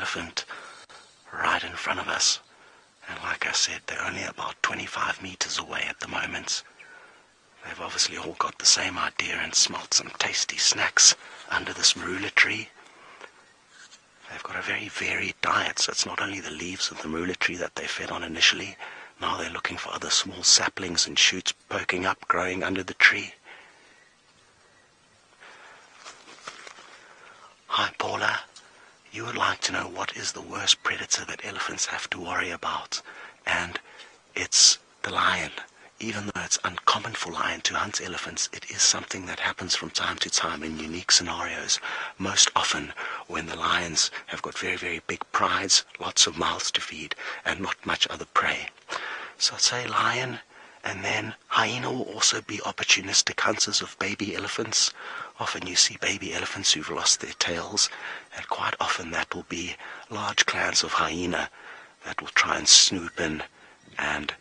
elephant right in front of us. And like I said, they're only about 25 meters away at the moment. They've obviously all got the same idea and smelt some tasty snacks under this marula tree. They've got a very varied diet, so it's not only the leaves of the marula tree that they fed on initially. Now they're looking for other small saplings and shoots poking up, growing under the tree. Hi Paula, you would like to know what is the worst predator that elephants have to worry about, and it's the lion. Even though it's uncommon for lion to hunt elephants, it is something that happens from time to time in unique scenarios. Most often when the lions have got very, very big prides, lots of mouths to feed, and not much other prey. So I'd say lion, and then hyena will also be opportunistic hunters of baby elephants. Often you see baby elephants who've lost their tails, and quite often that will be large clans of hyena that will try and snoop in and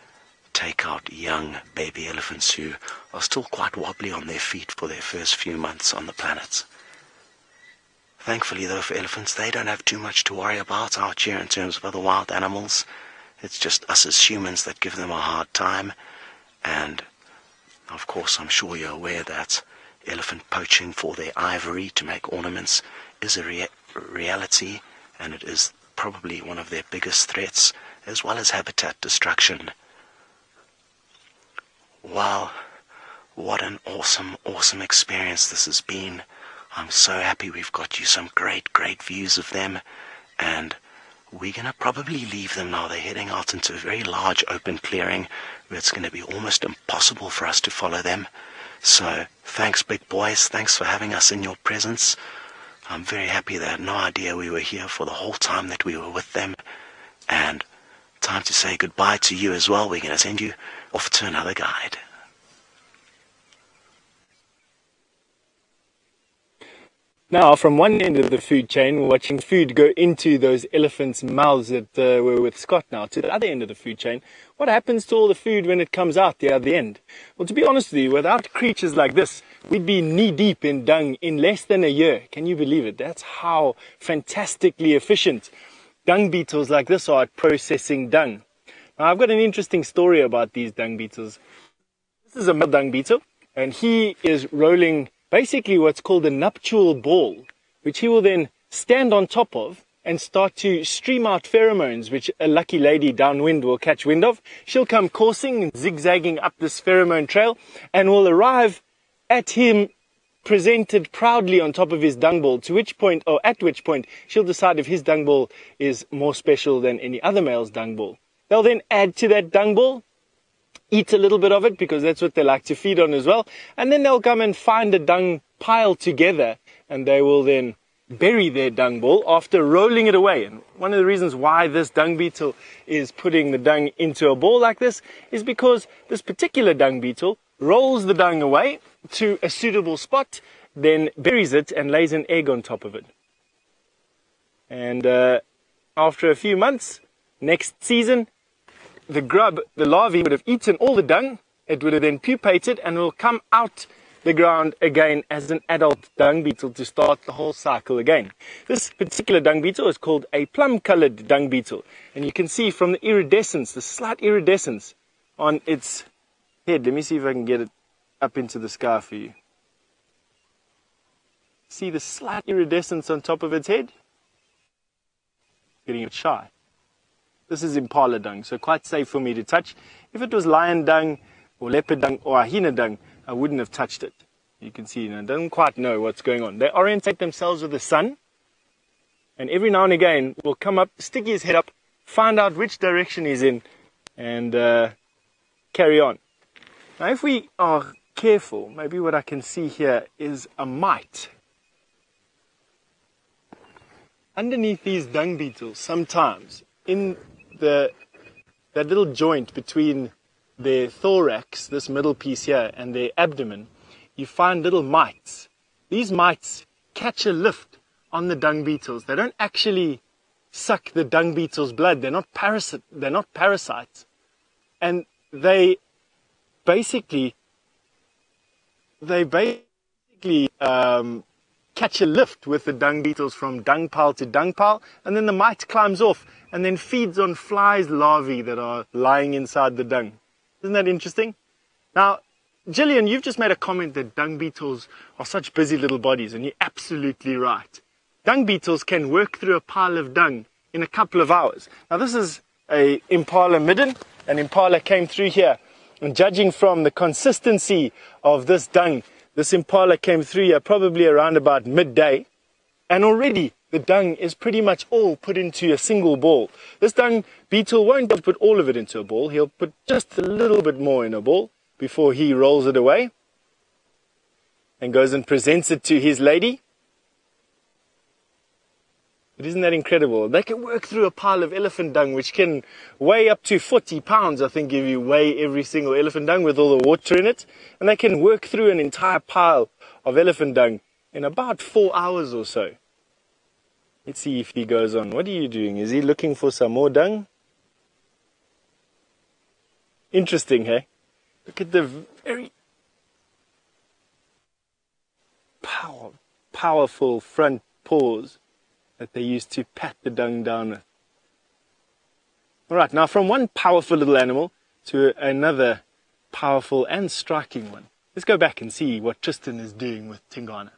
take out young baby elephants who are still quite wobbly on their feet for their first few months on the planet. Thankfully though, for elephants, they don't have too much to worry about out here in terms of other wild animals. It's just us as humans that give them a hard time. And of course, I'm sure you're aware that elephant poaching for their ivory to make ornaments is a reality, and it is probably one of their biggest threats, as well as habitat destruction. Wow, what an awesome experience this has been. I'm so happy we've got you some great views of them, and we're going to probably leave them now. They're heading out into a very large open clearing where it's going to be almost impossible for us to follow them. So thanks big boys, thanks for having us in your presence. I'm very happy they had no idea we were here for the whole time that we were with them. And time to say goodbye to you as well. We're going to send you off to another guide. Now, from one end of the food chain, we're watching food go into those elephants' mouths that were with Scott now. To the other end of the food chain, what happens to all the food when it comes out the other end? Well, to be honest with you, without creatures like this, we'd be knee-deep in dung in less than a year. Can you believe it? That's how fantastically efficient dung beetles like this are at processing dung. Now, I've got an interesting story about these dung beetles. This is a male dung beetle, and he is rolling basically what's called a nuptial ball, which he will then stand on top of and start to stream out pheromones, which a lucky lady downwind will catch wind of. She'll come coursing and zigzagging up this pheromone trail and will arrive at him presented proudly on top of his dung ball, to which point, or at which point, she'll decide if his dung ball is more special than any other male's dung ball. They'll then add to that dung ball, eat a little bit of it because that's what they like to feed on as well, and then they'll come and find a dung pile together, and they will then bury their dung ball after rolling it away. And one of the reasons why this dung beetle is putting the dung into a ball like this is because this particular dung beetle rolls the dung away to a suitable spot, then buries it and lays an egg on top of it. And after a few months, next season, the grub, the larvae, would have eaten all the dung. It would have then pupated and will come out the ground again as an adult dung beetle to start the whole cycle again. This particular dung beetle is called a plum-colored dung beetle. And you can see from the iridescence, the slight iridescence on its head. Let me see if I can get it up into the sky for you. See the slight iridescence on top of its head? Getting it shy. This is impala dung, so quite safe for me to touch. If it was lion dung or leopard dung or hyena dung, I wouldn't have touched it. You can see, it doesn't quite know what's going on. They orientate themselves with the sun, and every now and again will come up, stick his head up, find out which direction he's in, and carry on. Now, if we are careful, maybe what I can see here is a mite. Underneath these dung beetles, sometimes, in that little joint between their thorax, this middle piece here, and their abdomen, you find little mites. These mites catch a lift on the dung beetles. They don't actually suck the dung beetle's blood. They're not parasites. And they basically catch a lift with the dung beetles from dung pile to dung pile, and then the mite climbs off and then feeds on flies' larvae that are lying inside the dung. Isn't that interesting? Now, Gillian, you've just made a comment that dung beetles are such busy little bodies, and you're absolutely right. Dung beetles can work through a pile of dung in a couple of hours. Now, this is a impala midden. An impala came through here, and judging from the consistency of this dung, this impala came through here probably around about midday, and already the dung is pretty much all put into a single ball. This dung beetle won't put all of it into a ball. He'll put just a little bit more in a ball before he rolls it away and goes and presents it to his lady. But isn't that incredible? They can work through a pile of elephant dung, which can weigh up to 40 pounds, I think, if you weigh every single elephant dung with all the water in it. And they can work through an entire pile of elephant dung in about 4 hours or so. Let's see if he goes on. What are you doing? Is he looking for some more dung? Interesting, hey? Look at the very powerful front paws that they use to pat the dung down with. Alright, now from one powerful little animal to another powerful and striking one. Let's go back and see what Tristan is doing with Tingana.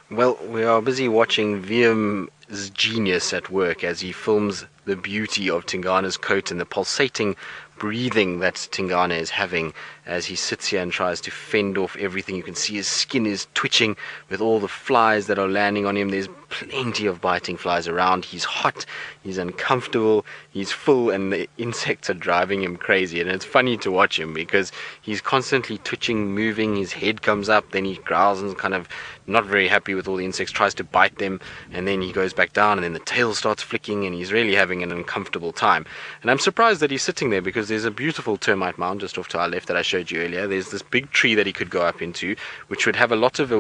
Well, we are busy watching Viam's genius at work as he films the beauty of Tingana's coat and the pulsating breathing that Tingana is having as he sits here and tries to fend off everything. You can see his skin is twitching with all the flies that are landing on him. There's plenty of biting flies around. He's hot, he's uncomfortable, he's full, and the insects are driving him crazy. And it's funny to watch him because he's constantly twitching, moving, his head comes up, then he growls and kind of not very happy with all the insects, tries to bite them, and then he goes back down, and then the tail starts flicking, and he's really having an uncomfortable time. And I'm surprised that he's sitting there because there's a beautiful termite mound just off to our left that I showed you earlier. There's this big tree that he could go up into, which would have a lot of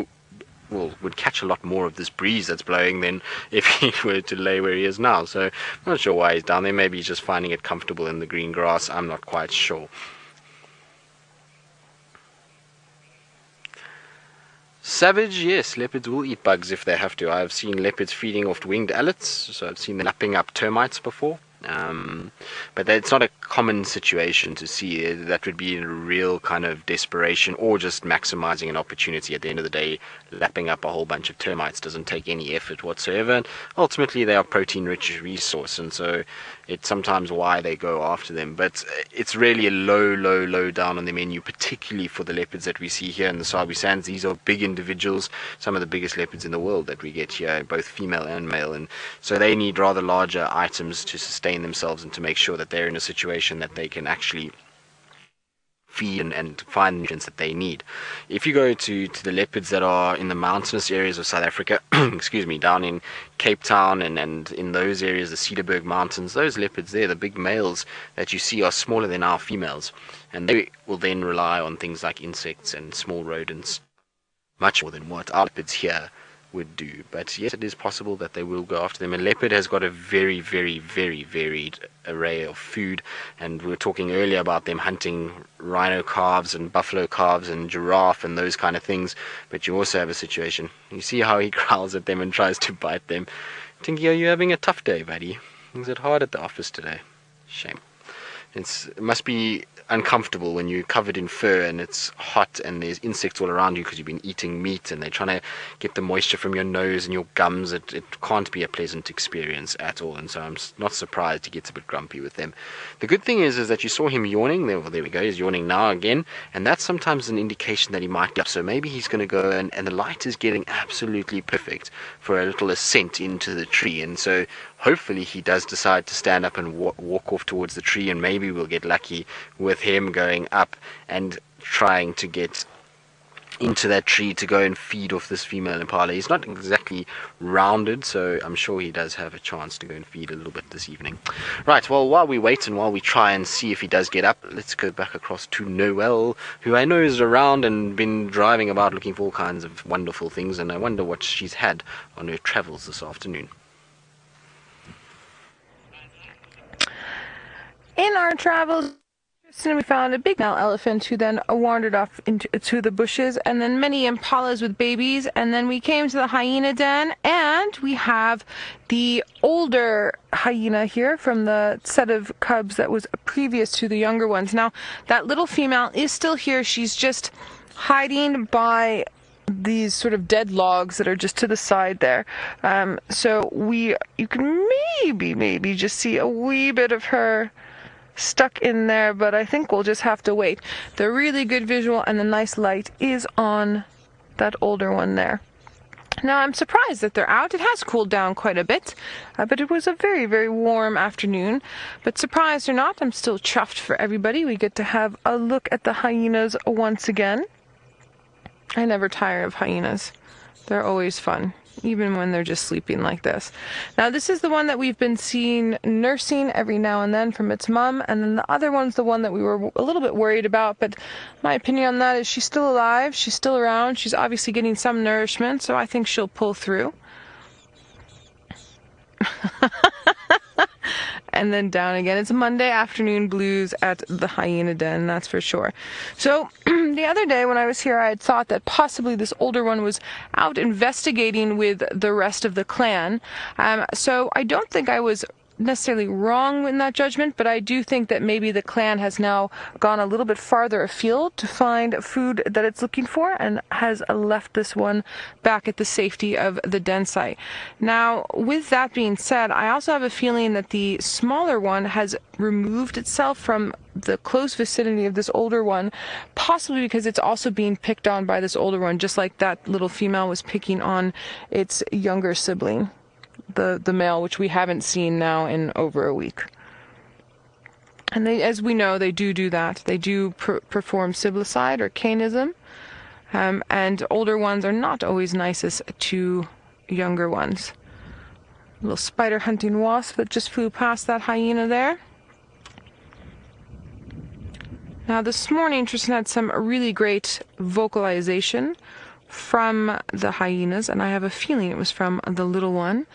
would catch a lot more of this breeze that's blowing than if he were to lay where he is now. So I'm not sure why he's down there. Maybe he's just finding it comfortable in the green grass. I'm not quite sure. Savage, yes, leopards will eat bugs if they have to. I've seen leopards feeding off winged owlets, so I've seen them lapping up termites before. But it's not a common situation to see. That would be a real kind of desperation or just maximizing an opportunity. At the end of the day, lapping up a whole bunch of termites doesn't take any effort whatsoever, and ultimately they are protein rich resource, and so it's sometimes why they go after them. But it's really a low down on the menu, particularly for the leopards that we see here in the Sabi Sands. These are big individuals, some of the biggest leopards in the world that we get here, both female and male, and so they need rather larger items to sustain themselves and to make sure that they're in a situation that they can actually feed and find the nutrients that they need. If you go to the leopards that are in the mountainous areas of South Africa, excuse me, down in Cape Town and in those areas, the Cederberg Mountains, those leopards there, the big males that you see are smaller than our females, and they will then rely on things like insects and small rodents much more than what our leopards here would do. But yes, it is possible that they will go after them. A leopard has got a very varied array of food, and we were talking earlier about them hunting rhino calves and buffalo calves and giraffe and those kind of things. But you also have a situation, you see how he growls at them and tries to bite them. Tinky, are you having a tough day, buddy? Is it hard at the office today? Shame. It must be uncomfortable when you're covered in fur and it's hot and there's insects all around you because you've been eating meat and they're trying to get the moisture from your nose and your gums. It can't be a pleasant experience at all, and so I'm not surprised he gets a bit grumpy with them. The good thing is that you saw him yawning. There we go, he's yawning now again, and that's sometimes an indication that he might get up. So maybe he's going to go, and the light is getting absolutely perfect for a little ascent into the tree, and so hopefully he does decide to stand up and walk off towards the tree, and maybe we'll get lucky with him going up and trying to get into that tree to go and feed off this female impala. He's not exactly rounded, so I'm sure he does have a chance to go and feed a little bit this evening. Right, well, while we wait and while we try and see if he does get up, let's go back across to Noelle, who I know is around and been driving about looking for all kinds of wonderful things, and I wonder what she's had on her travels this afternoon. In our travels, And we found a big male elephant who then wandered off into the bushes, and then many impalas with babies, and then we came to the hyena den, and we have the older hyena here from the set of cubs that was previous to the younger ones. Now, that little female is still here. She's just hiding by these sort of dead logs that are just to the side there. So you can maybe just see a wee bit of her stuck in there, but I think we'll just have to wait. The really good visual and the nice light is on that older one there. Now, I'm surprised that they're out. It has cooled down quite a bit, but it was a very, very warm afternoon. But surprised or not, I'm still chuffed for everybody. We get to have a look at the hyenas once again. I never tire of hyenas. They're always fun, even when they're just sleeping like this. Now, this is the one that we've been seeing nursing every now and then from its mom, and then the other one's the one that we were a little bit worried about, but my opinion on that is she's still alive, she's still around, she's obviously getting some nourishment, so I think she'll pull through. And then down again. It's Monday afternoon blues at the hyena den, that's for sure. So the other day when I was here, I had thought that possibly this older one was out investigating with the rest of the clan. So I don't think I was necessarily wrong in that judgment, but I do think that maybe the clan has now gone a little bit farther afield to find food that it's looking for and has left this one back at the safety of the den site. Now, with that being said, I also have a feeling that the smaller one has removed itself from the close vicinity of this older one, possibly because it's also being picked on by this older one, just like that little female was picking on its younger sibling, the male, which we haven't seen now in over a week. And they, as we know, they do that. They do perform siblicide or canism, and older ones are not always nicest to younger ones. A little spider hunting wasp that just flew past that hyena there. Now, this morning, Tristan had some really great vocalization from the hyenas, and I have a feeling it was from the little one.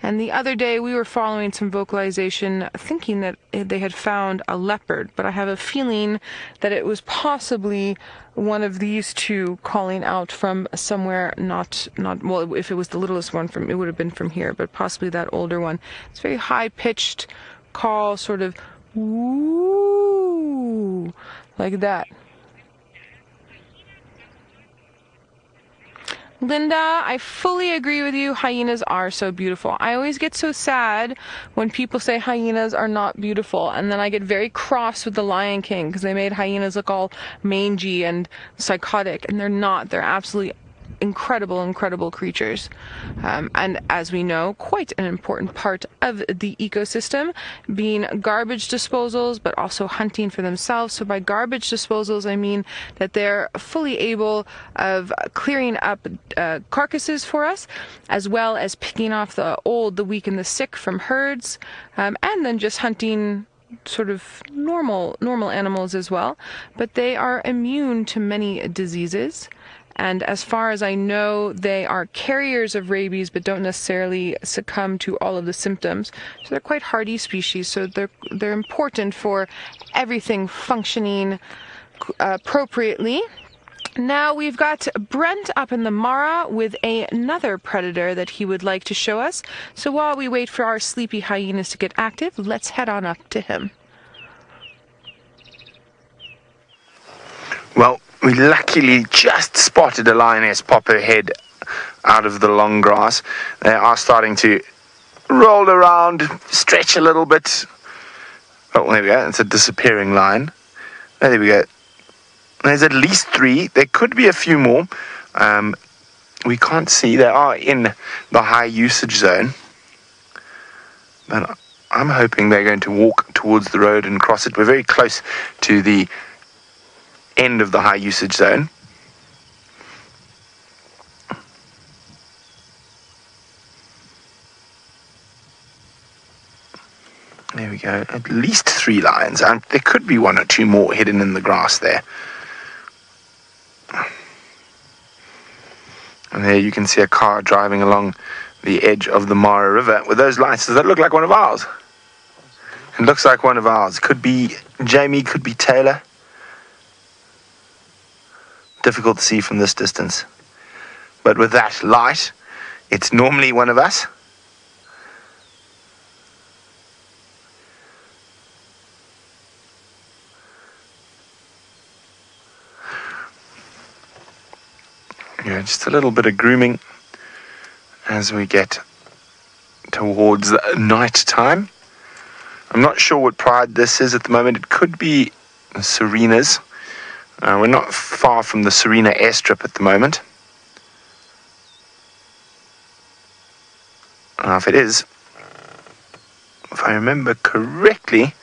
And the other day we were following some vocalization thinking that they had found a leopard, but I have a feeling that it was possibly one of these two calling out from somewhere not well, if it was the littlest one, it would have been from here, but possibly that older one. It's very high-pitched call, sort of woo, like that. Linda, I fully agree with you. Hyenas are so beautiful. I always get so sad when people say hyenas are not beautiful, and then I get very cross with the Lion King because they made hyenas look all mangy and psychotic, and they're not. They're absolutely incredible creatures, and as we know, quite an important part of the ecosystem, being garbage disposals but also hunting for themselves. So by garbage disposals, I mean that they're fully able of clearing up carcasses for us, as well as picking off the old, the weak, and the sick from herds, and then just hunting sort of normal animals as well. But they are immune to many diseases. And as far as I know, they are carriers of rabies, but don't necessarily succumb to all of the symptoms. So they're quite hardy species. So they're important for everything functioning appropriately. Now we've got Brent up in the Mara with another predator that he would like to show us. So while we wait for our sleepy hyenas to get active, let's head on up to him. Well, we luckily just spotted a lioness pop her head out of the long grass. They are starting to roll around, stretch a little bit. Oh, there we go. It's a disappearing lion. Oh, there we go. There's at least 3. There could be a few more. We can't see. They are in the high usage zone. But I'm hoping they're going to walk towards the road and cross it. We're very close to the end of the high usage zone. There we go. At least 3 lions. There could be 1 or 2 more hidden in the grass there. And there you can see a car driving along the edge of the Mara River with those lights. Does that look like one of ours? It looks like one of ours. Could be Jamie, could be Taylor. Difficult to see from this distance. But with that light, it's normally one of us. Yeah, just a little bit of grooming as we get towards night time. I'm not sure what pride this is at the moment. It could be Serena's. We're not far from the Serena airstrip at the moment. If it is, if I remember correctly,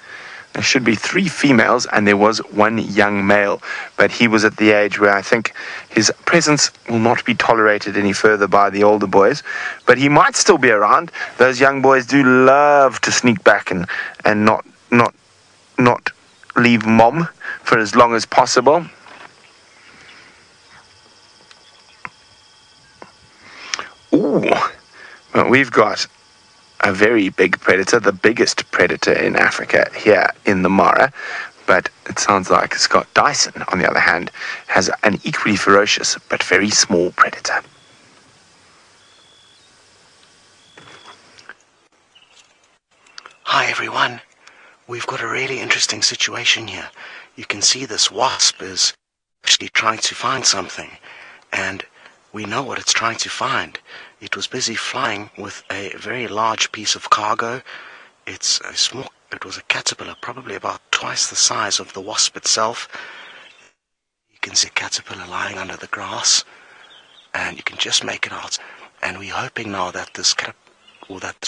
there should be 3 females and there was 1 young male, but he was at the age where I think his presence will not be tolerated any further by the older boys, but he might still be around. Those young boys do love to sneak back and not leave mom for as long as possible. Ooh, well, we've got a very big predator, the biggest predator in Africa here in the Mara, but it sounds like Scott Dyson, on the other hand, has an equally ferocious but very small predator. Hi everyone, we've got a really interesting situation here. You can see this wasp is actually trying to find something, and we know what it's trying to find. It was busy flying with a very large piece of cargo. It was a caterpillar, probably about twice the size of the wasp itself. You can see a caterpillar lying under the grass, and you can just make it out. And we're hoping now that this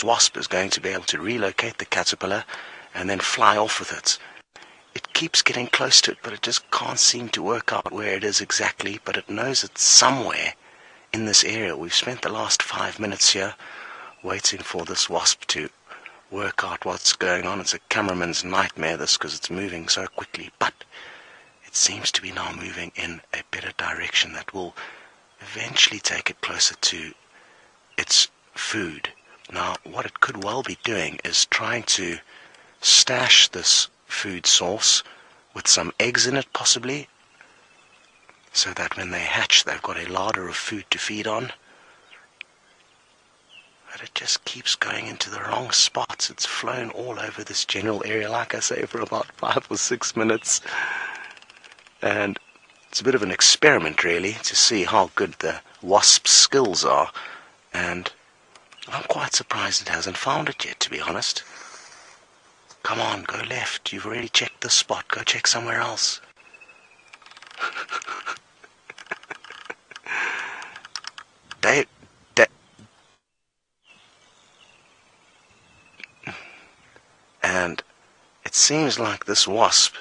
wasp is going to be able to relocate the caterpillar and then fly off with it. It keeps getting close to it, but it just can't seem to work out where it is exactly, but it knows it's somewhere in this area. We've spent the last 5 minutes here waiting for this wasp to work out what's going on. It's a cameraman's nightmare, this, because it's moving so quickly, but it seems to be now moving in a better direction that will eventually take it closer to its food. Now, what it could well be doing is trying to stash this food source with some eggs in it, possibly, so that when they hatch, they've got a larder of food to feed on. But it just keeps going into the wrong spots. It's flown all over this general area, like I say, for about 5 or 6 minutes. And it's a bit of an experiment, really, to see how good the wasp's skills are. And I'm quite surprised it hasn't found it yet, to be honest. Come on, go left. You've already checked this spot. Go check somewhere else. And it seems like this wasp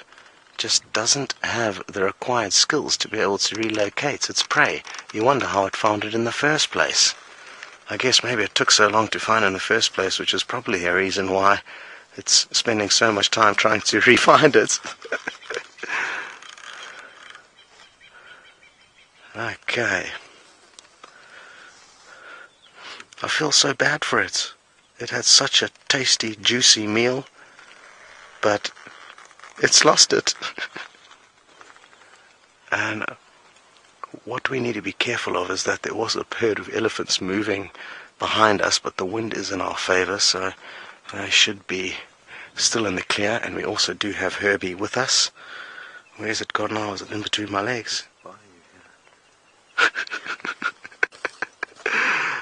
just doesn't have the required skills to be able to relocate its prey. You wonder how it found it in the first place. I guess maybe it took so long to find it in the first place, which is probably a reason why it's spending so much time trying to re-find it. Okay. I feel so bad for it. It had such a tasty, juicy meal, but it's lost it. And what we need to be careful of is that there was a herd of elephants moving behind us, but the wind is in our favor, so they should be still in the clear. And we also do have Herbie with us. Where's it gone now? Is it in between my legs?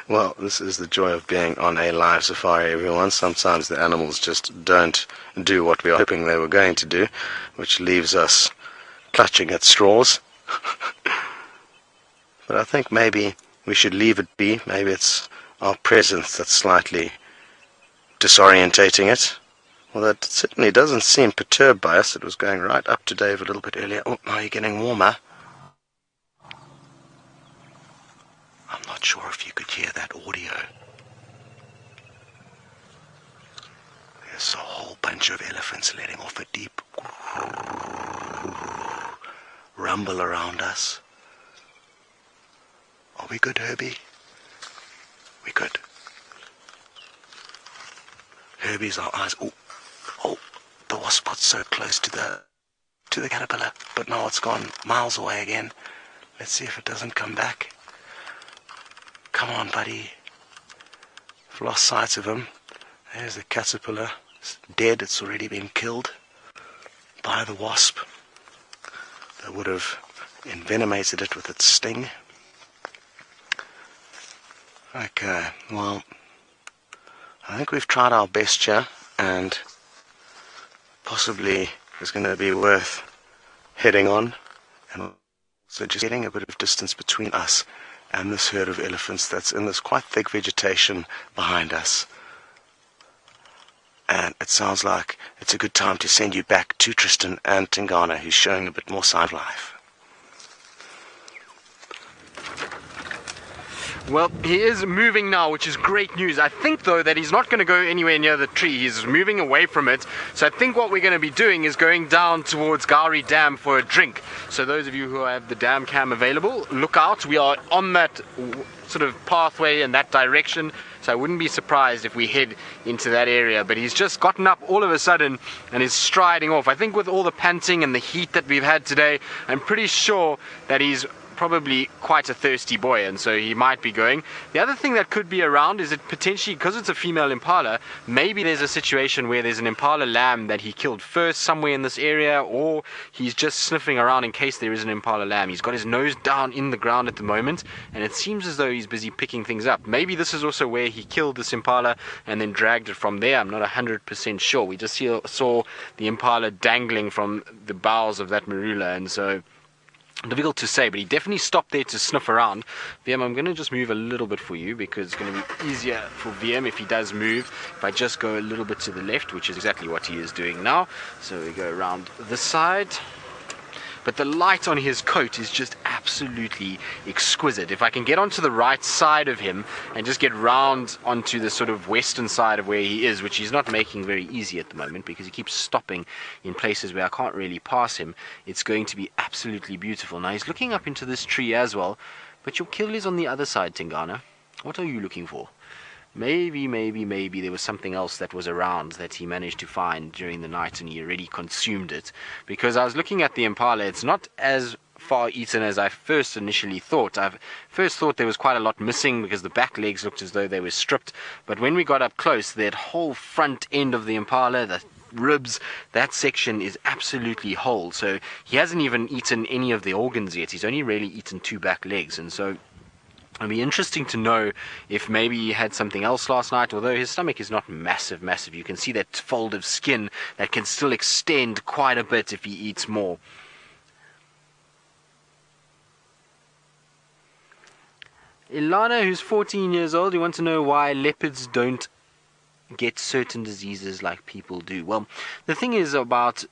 Well, this is the joy of being on a live safari, everyone. Sometimes the animals just don't do what we were hoping they were going to do, which leaves us clutching at straws. But I think maybe we should leave it be. Maybe it's our presence that's slightly disorientating it. Well, that certainly doesn't seem perturbed by us. It was going right up to Dave a little bit earlier. Oh, now you're getting warmer. I'm not sure if you could hear that audio. There's a whole bunch of elephants letting off a deep rumble around us. Are we good, Herbie? We good. Herbie's our eyes. Oh, wasp got so close to the caterpillar, but now it's gone miles away again. Let's see if it doesn't come back. Come on, buddy. I've lost sight of him. There's the caterpillar. It's dead. It's already been killed by the wasp that would have envenomated it with its sting. Okay, well, I think we've tried our best here, and possibly it's going to be worth heading on, and so just getting a bit of distance between us and this herd of elephants that's in this quite thick vegetation behind us. And it sounds like it's a good time to send you back to Tristan and Tingana, who's showing a bit more sign of life. Well, he is moving now, which is great news. I think, though, that he's not going to go anywhere near the tree. He's moving away from it. So I think what we're going to be doing is going down towards Gowrie Dam for a drink. So those of you who have the dam cam available, look out. We are on that sort of pathway in that direction. So I wouldn't be surprised if we head into that area. But he's just gotten up all of a sudden and is striding off. I think with all the panting and the heat that we've had today, I'm pretty sure that he's probably quite a thirsty boy, and so he might be going. The other thing that could be around is that potentially, because it's a female impala, maybe there's a situation where there's an impala lamb that he killed first somewhere in this area, or he's just sniffing around in case there is an impala lamb. He's got his nose down in the ground at the moment, and it seems as though he's busy picking things up. Maybe this is also where he killed this impala and then dragged it from there. I'm not 100% sure. We just saw the impala dangling from the boughs of that marula, and so difficult to say, but he definitely stopped there to sniff around. VM, I'm going to just move a little bit for you because it's going to be easier for VM if he does move. If I just go a little bit to the left, which is exactly what he is doing now. So we go around this side. But the light on his coat is just absolutely exquisite. If I can get onto the right side of him and just get round onto the sort of western side of where he is, which he's not making very easy at the moment because he keeps stopping in places where I can't really pass him, it's going to be absolutely beautiful. Now he's looking up into this tree as well, but your kill is on the other side, Tingana. What are you looking for? Maybe there was something else that was around that he managed to find during the night and he already consumed it. Because I was looking at the impala, it's not as far eaten as I first initially thought. I first thought there was quite a lot missing because the back legs looked as though they were stripped. But when we got up close, that whole front end of the impala, the ribs, that section is absolutely whole. So he hasn't even eaten any of the organs yet. He's only really eaten 2 back legs. And so it'll be interesting to know if maybe he had something else last night, although his stomach is not massive. You can see that fold of skin that can still extend quite a bit if he eats more. Ilana, who's 14 years old, you want to know why leopards don't get certain diseases like people do. Well, the thing is about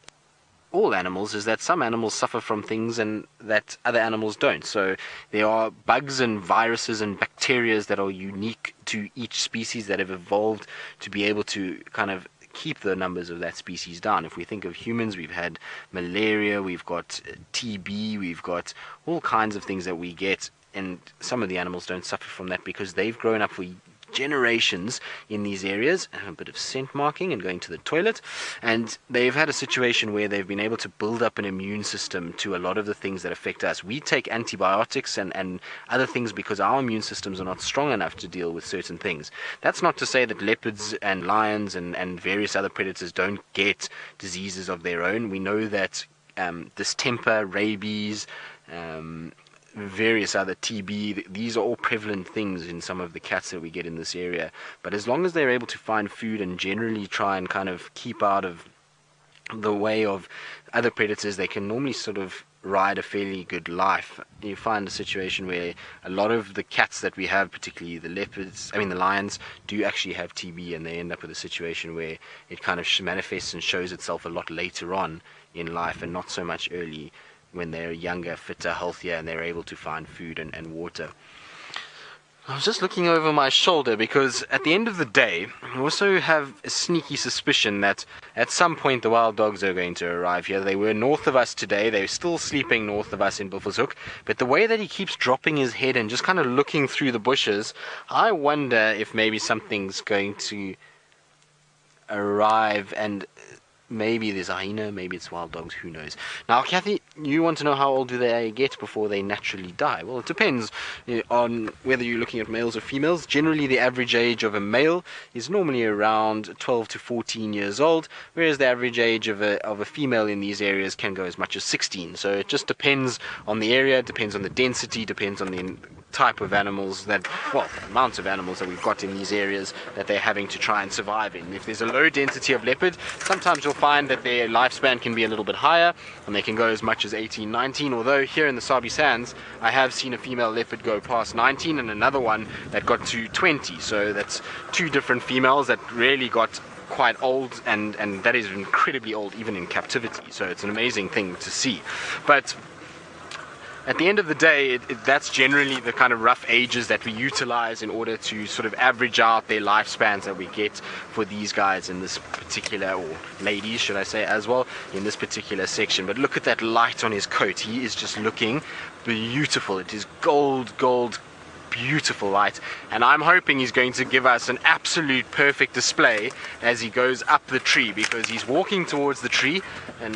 all animals is that some animals suffer from things and that other animals don't. So there are bugs and viruses and bacteria that are unique to each species that have evolved to be able to kind of keep the numbers of that species down. If we think of humans, we've had malaria, we've got TB, we've got all kinds of things that we get, and some of the animals don't suffer from that because they've grown up for generations in these areas. A bit of scent marking and going to the toilet, and they've had a situation where they've been able to build up an immune system to a lot of the things that affect us. We take antibiotics and other things because our immune systems are not strong enough to deal with certain things. That's not to say that leopards and lions and various other predators don't get diseases of their own. We know that distemper, rabies, various other TB, these are all prevalent things in some of the cats that we get in this area. But as long as they're able to find food and generally try and kind of keep out of the way of other predators, they can normally sort of ride a fairly good life. You find a situation where a lot of the cats that we have, particularly the lions, do actually have TB, and they end up with a situation where it kind of manifests and shows itself a lot later on in life and not so much early when they're younger, fitter, healthier, and they're able to find food and water. I was just looking over my shoulder because at the end of the day, I also have a sneaky suspicion that at some point the wild dogs are going to arrive here. They were north of us today. They're still sleeping north of us in Buffelshoek. But the way that he keeps dropping his head and just kind of looking through the bushes, I wonder if maybe something's going to arrive and maybe there's a hyena, maybe it's wild dogs, who knows. Now, Kathy, you want to know how old do they get before they naturally die? Well, it depends on whether you're looking at males or females. Generally, the average age of a male is normally around 12 to 14 years old, whereas the average age of a female in these areas can go as much as 16. So it just depends on the area, depends on the density, depends on the type of animals that, well, amounts of animals that we've got in these areas that they're having to try and survive in. If there's a low density of leopard, sometimes you'll find that their lifespan can be a little bit higher and they can go as much as 18, 19, although here in the Sabi Sands I have seen a female leopard go past 19 and another one that got to 20, so that's two different females that really got quite old, and that is incredibly old even in captivity, so it's an amazing thing to see. But at the end of the day, that's generally the kind of rough ages that we utilize in order to sort of average out their lifespans that we get for these guys in this particular, or ladies should I say as well, in this particular section. But look at that light on his coat. He is just looking beautiful. It is gold, beautiful light, and I'm hoping he's going to give us an absolute perfect display as he goes up the tree, because he's walking towards the tree, and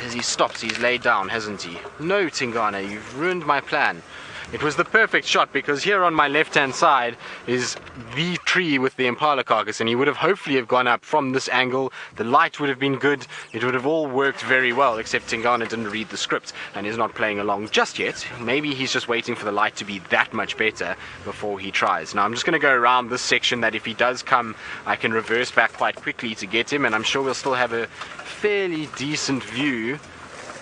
as he stops, he's laid down, hasn't he? No, Tingana, you've ruined my plan. It was the perfect shot, because here on my left hand side is the tree with the impala carcass, and he would have hopefully have gone up from this angle. The light would have been good, it would have all worked very well, except Tingana didn't read the script and is not playing along just yet. Maybe he's just waiting for the light to be that much better before he tries. Now I'm just going to go around this section that if he does come, I can reverse back quite quickly to get him, and I'm sure we'll still have a fairly decent view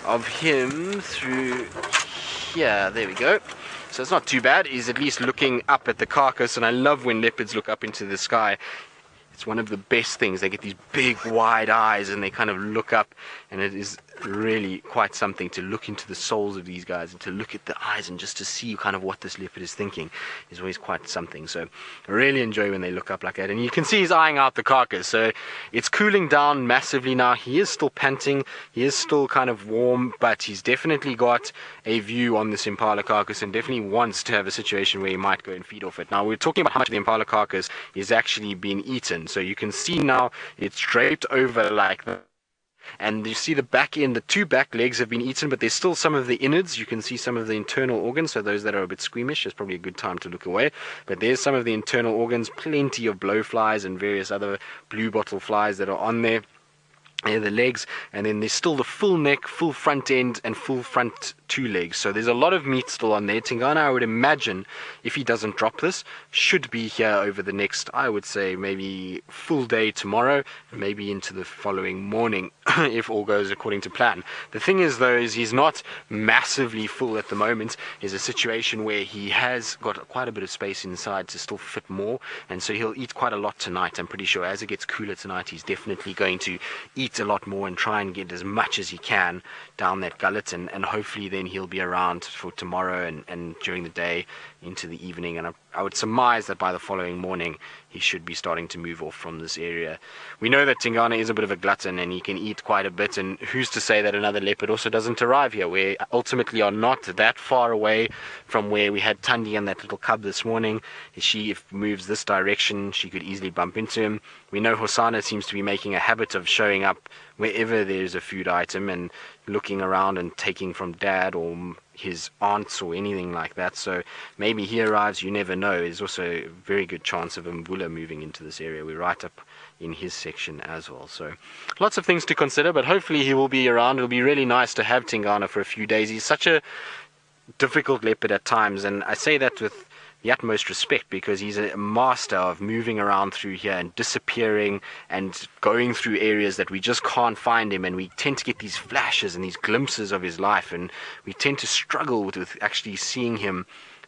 of him through here. There we go. So it's not too bad. He's at least looking up at the carcass, and I love when leopards look up into the sky. It's one of the best things. They get these big wide eyes and they kind of look up, and it is really quite something to look into the souls of these guys and to look at the eyes and just to see kind of what this leopard is thinking is always quite something. So I really enjoy when they look up like that, and you can see he's eyeing out the carcass. So it's cooling down massively now. He is still panting, he is still kind of warm, but he's definitely got a view on this impala carcass and definitely wants to have a situation where he might go and feed off it. Now we're talking about how much of the impala carcass is actually being eaten. So you can see now it's draped over like that. And you see the back end, the two back legs have been eaten, but there's still some of the innards. You can see some of the internal organs, so those that are a bit squeamish, it's probably a good time to look away. But there's some of the internal organs, plenty of blowflies and various other blue bottle flies that are on there. The legs, and then there's still the full neck, full front end, and full front two legs. So there's a lot of meat still on there. Tingana, I would imagine, if he doesn't drop this, should be here over the next, I would say, maybe full day tomorrow, maybe into the following morning, if all goes according to plan. The thing is, though, is he's not massively full at the moment. There's a situation where he has got quite a bit of space inside to still fit more, and so he'll eat quite a lot tonight. I'm pretty sure as it gets cooler tonight, he's definitely going to eat a lot more and try and get as much as he can down that gullet, and hopefully then he'll be around for tomorrow and during the day into the evening, and I would surmise that by the following morning he should be starting to move off from this area. We know that Tingana is a bit of a glutton and he can eat quite a bit, and who's to say that another leopard also doesn't arrive here? We ultimately are not that far away from where we had Tundi and that little cub this morning. She, if moves this direction, she could easily bump into him. We know Hosana seems to be making a habit of showing up wherever there's a food item and looking around and taking from dad or his aunts or anything like that. So maybe he arrives, you never know. There's also a very good chance of a mbula moving into this area. We're right up in his section as well. So lots of things to consider, but hopefully he will be around. It'll be really nice to have Tingana for a few days. He's such a difficult leopard at times, and I say that with the utmost respect, because he's a master of moving around through here and disappearing and going through areas that we just can't find him, and we tend to get these flashes and these glimpses of his life, and we tend to struggle with actually seeing him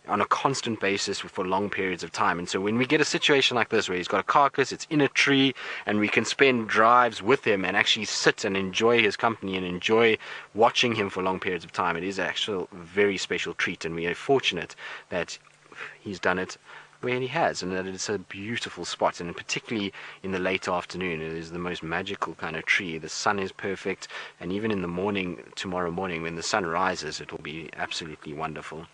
on a constant basis for long periods of time. And so when we get a situation like this where he's got a carcass, it's in a tree, and we can spend drives with him and actually sit and enjoy his company and enjoy watching him for long periods of time, it is actually a very special treat, and we are fortunate that he's done it where he has, and that it's a beautiful spot, and particularly in the late afternoon it is the most magical kind of tree. The sun is perfect, and even in the morning, tomorrow morning when the sun rises, it will be absolutely wonderful.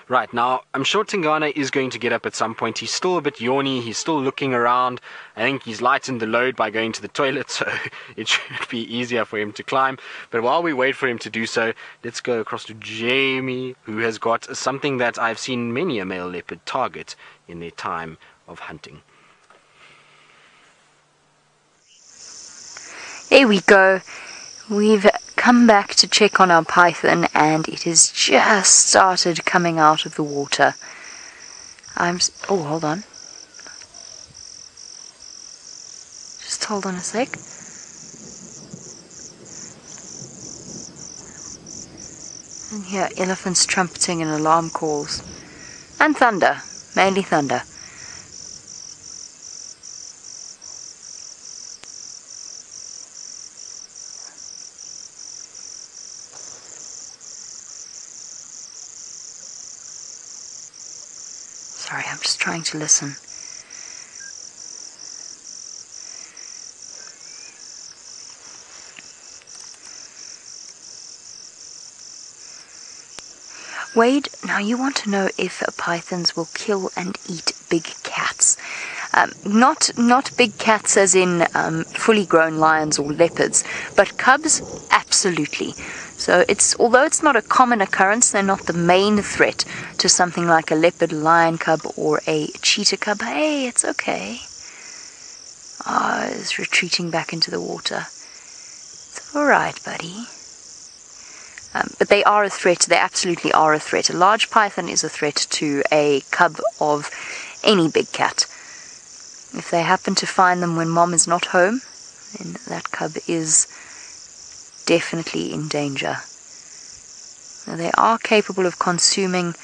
Right, now, I'm sure Tingana is going to get up at some point. He's still a bit yawny. He's still looking around. I think he's lightened the load by going to the toilet, so it should be easier for him to climb. But while we wait for him to do so, let's go across to Jamie, who has got something that I've seen many a male leopard target in their time of hunting. Here we go. We've come back to check on our python, and it has just started coming out of the water. Oh, hold on. Just hold on a sec. And here, elephants trumpeting and alarm calls. And thunder. Mainly thunder. Sorry, I'm just trying to listen. Wade, now you want to know if pythons will kill and eat big cats. Not big cats as in fully grown lions or leopards, but cubs, absolutely. So although it's not a common occurrence, they're not the main threat to something like a leopard, lion cub, or a cheetah cub. Hey, it's okay. It's retreating back into the water. It's alright, buddy. But they are a threat. They absolutely are a threat. A large python is a threat to a cub of any big cat. If they happen to find them when mom is not home, then that cub is definitely in danger. Now, they are capable of consuming,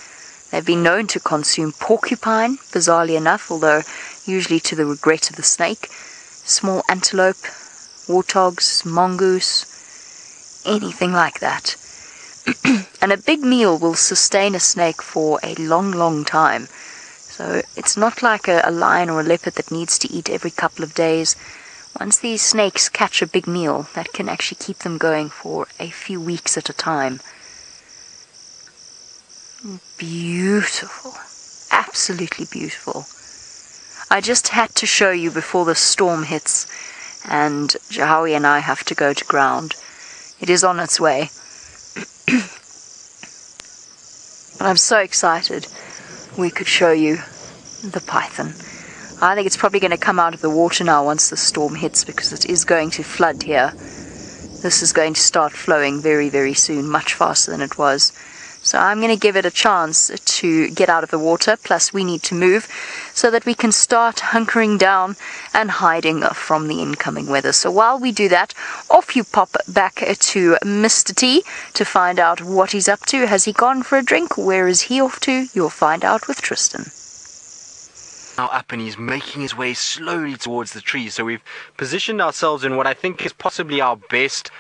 they've been known to consume porcupine, bizarrely enough, although usually to the regret of the snake, small antelope, warthogs, mongoose, anything like that. And a big meal will sustain a snake for a long, long time. So it's not like a lion or a leopard that needs to eat every couple of days. Once these snakes catch a big meal, that can actually keep them going for a few weeks at a time. Beautiful. Absolutely beautiful. I just had to show you before the storm hits and Jahawi and I have to go to ground. It is on its way. But I'm so excited we could show you the python. I think it's probably going to come out of the water now once the storm hits, because it is going to flood here. This is going to start flowing very, very soon, much faster than it was. So I'm going to give it a chance to get out of the water, plus we need to move so that we can start hunkering down and hiding from the incoming weather. So while we do that, off you pop back to Mr. T to find out what he's up to. Has he gone for a drink? Where is he off to? You'll find out with Tristan. Now up, and he's making his way slowly towards the tree. So we've positioned ourselves in what I think is possibly our best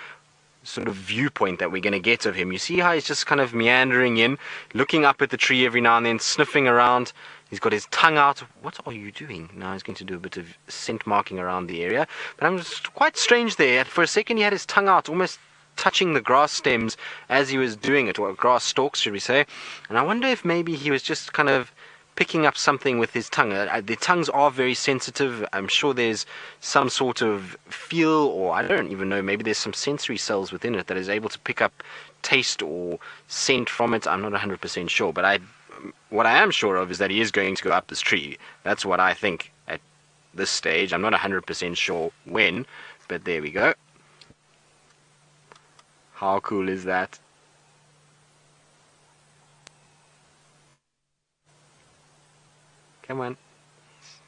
sort of viewpoint that we're going to get of him. You see how he's just kind of meandering in, looking up at the tree every now and then, sniffing around. He's got his tongue out. What are you doing? Now he's going to do a bit of scent marking around the area. But I'm just quite strange there. For a second he had his tongue out, almost touching the grass stems as he was doing it, or grass stalks, should we say. And I wonder if maybe he was just kind of picking up something with his tongue. The tongues are very sensitive. I'm sure there's some sort of feel, or I don't even know, maybe there's some sensory cells within it that is able to pick up taste or scent from it. I'm not 100% sure, but what I am sure of is that he is going to go up this tree. That's what I think at this stage. I'm not 100% sure when, but there we go. How cool is that? Come on.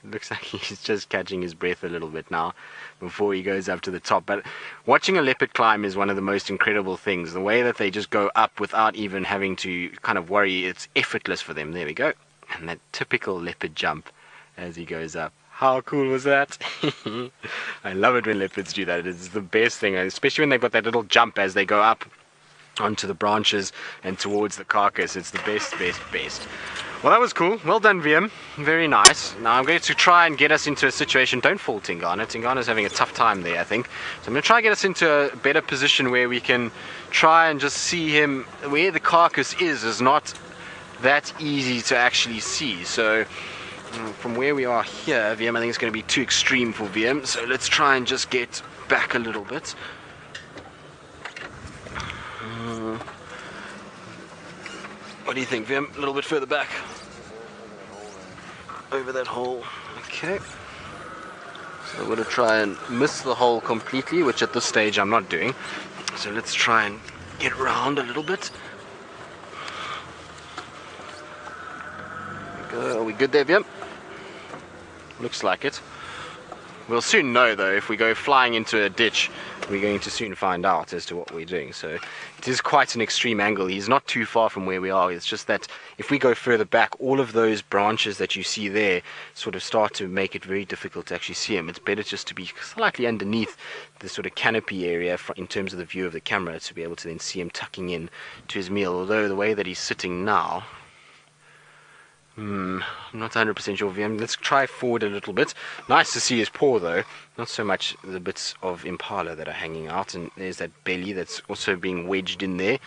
Looks like he's just catching his breath a little bit now before he goes up to the top. But watching a leopard climb is one of the most incredible things. The way that they just go up without even having to kind of worry, it's effortless for them. There we go. And that typical leopard jump as he goes up. How cool was that? I love it when leopards do that. It's the best thing, especially when they've got that little jump as they go up onto the branches and towards the carcass. It's the best, best, best. Well, that was cool. Well done, VM. Very nice. Now I'm going to try and get us into a situation. Don't fall, Tingana. Tingana's having a tough time there, I think. So I'm going to try and get us into a better position where we can try and just see him. Where the carcass is not that easy to actually see. So from where we are here, VM, I think it's going to be too extreme for VM, so let's try and just get back a little bit. What do you think, VM? A little bit further back. Over that hole. Okay. So I'm going to try and miss the hole completely, which at this stage I'm not doing. So let's try and get round a little bit. Are we good there, VM? Looks like it. We'll soon know though. If we go flying into a ditch, we're going to soon find out as to what we're doing. So it is quite an extreme angle. He's not too far from where we are. It's just that if we go further back, all of those branches that you see there sort of start to make it very difficult to actually see him. It's better just to be slightly underneath the sort of canopy area in terms of the view of the camera to be able to then see him tucking in to his meal. Although the way that he's sitting now, I'm not 100% sure, VM. Let's try forward a little bit. Nice to see his paw though, not so much the bits of impala that are hanging out, and there's that belly that's also being wedged in there.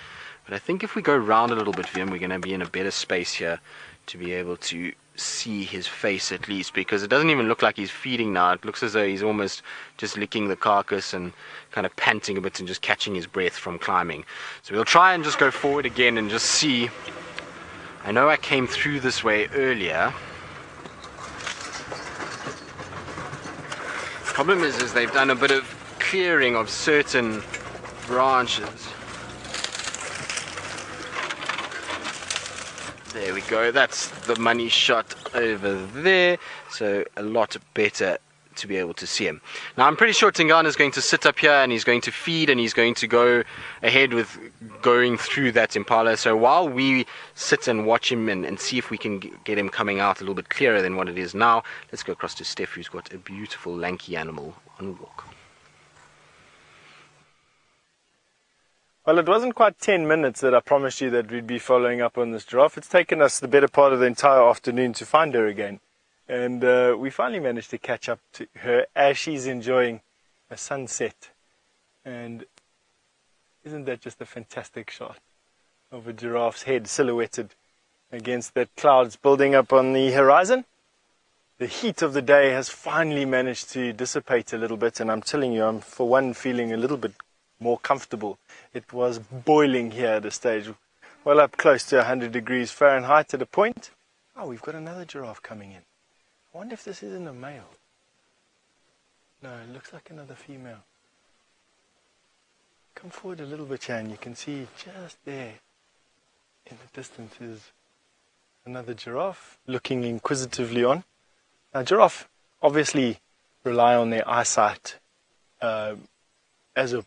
But I think if we go round a little bit, VM, we're going to be in a better space here to be able to see his face at least, because it doesn't even look like he's feeding now. It looks as though he's almost just licking the carcass and kind of panting a bit and just catching his breath from climbing. So we'll try and just go forward again and just see. I know I came through this way earlier. Problem is they've done a bit of clearing of certain branches. There we go, that's the money shot over there, so a lot better to be able to see him. Now I'm pretty sure Tingana is going to sit up here and he's going to feed and he's going to go ahead with going through that impala. So while we sit and watch him and see if we can get him coming out a little bit clearer than what it is now, let's go across to Steph, who's got a beautiful lanky animal on walk. Well, it wasn't quite 10 minutes that I promised you that we'd be following up on this giraffe. It's taken us the better part of the entire afternoon to find her again. And we finally managed to catch up to her as she's enjoying a sunset. And isn't that just a fantastic shot of a giraffe's head silhouetted against the clouds building up on the horizon? The heat of the day has finally managed to dissipate a little bit, and I'm telling you, I'm for one feeling a little bit more comfortable. It was boiling here at a stage, well up close to 100 degrees Fahrenheit at a point. Oh, we've got another giraffe coming in. I wonder if this isn't a male. No, it looks like another female. Come forward a little bit, Chan. You can see just there in the distance is another giraffe looking inquisitively on. Now, giraffe obviously rely on their eyesight as a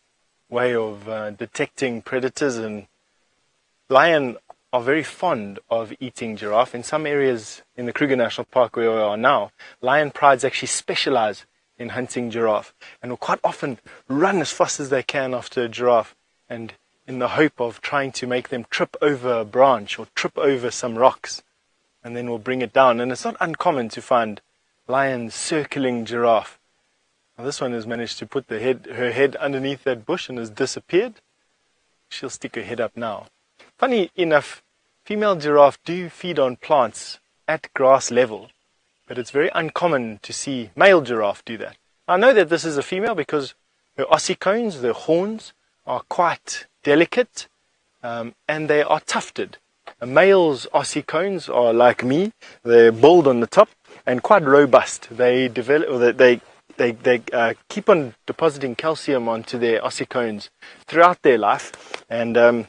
way of detecting predators, and lion are very fond of eating giraffe. In some areas in the Kruger National Park where we are now, lion prides actually specialize in hunting giraffe and will quite often run as fast as they can after a giraffe, and in the hope of trying to make them trip over a branch or trip over some rocks, and then we'll bring it down. And it's not uncommon to find lions circling giraffe. Now, this one has managed to put her head underneath that bush and has disappeared. She'll stick her head up now. Funny enough, female giraffe do feed on plants at grass level, but it's very uncommon to see male giraffe do that. I know that this is a female because her ossicones, the horns, are quite delicate and they are tufted. A male's ossicones are like me, they're bald on the top and quite robust. They develop, or they keep on depositing calcium onto their ossicones throughout their life, and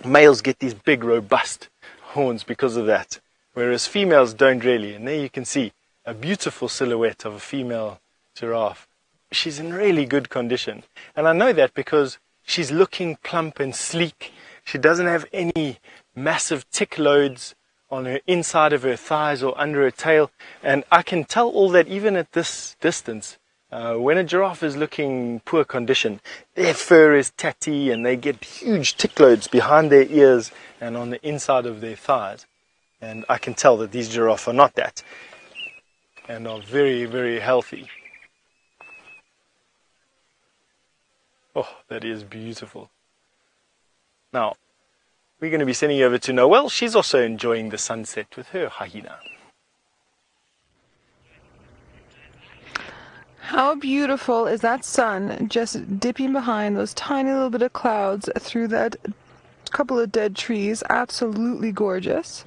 males get these big robust horns because of that, whereas females don't really. And there you can see a beautiful silhouette of a female giraffe. She's in really good condition, and I know that because she's looking plump and sleek. She doesn't have any massive tick loads on her inside of her thighs or under her tail, and I can tell all that even at this distance. When a giraffe is looking poor condition, their fur is tatty and they get huge tick loads behind their ears and on the inside of their thighs. And I can tell that these giraffes are not that and are very, very healthy. Oh, that is beautiful. Now, We're going to be sending you over to Noelle. She's also enjoying the sunset with her hyena. How beautiful is that sun just dipping behind those tiny little bit of clouds through that couple of dead trees. Absolutely gorgeous.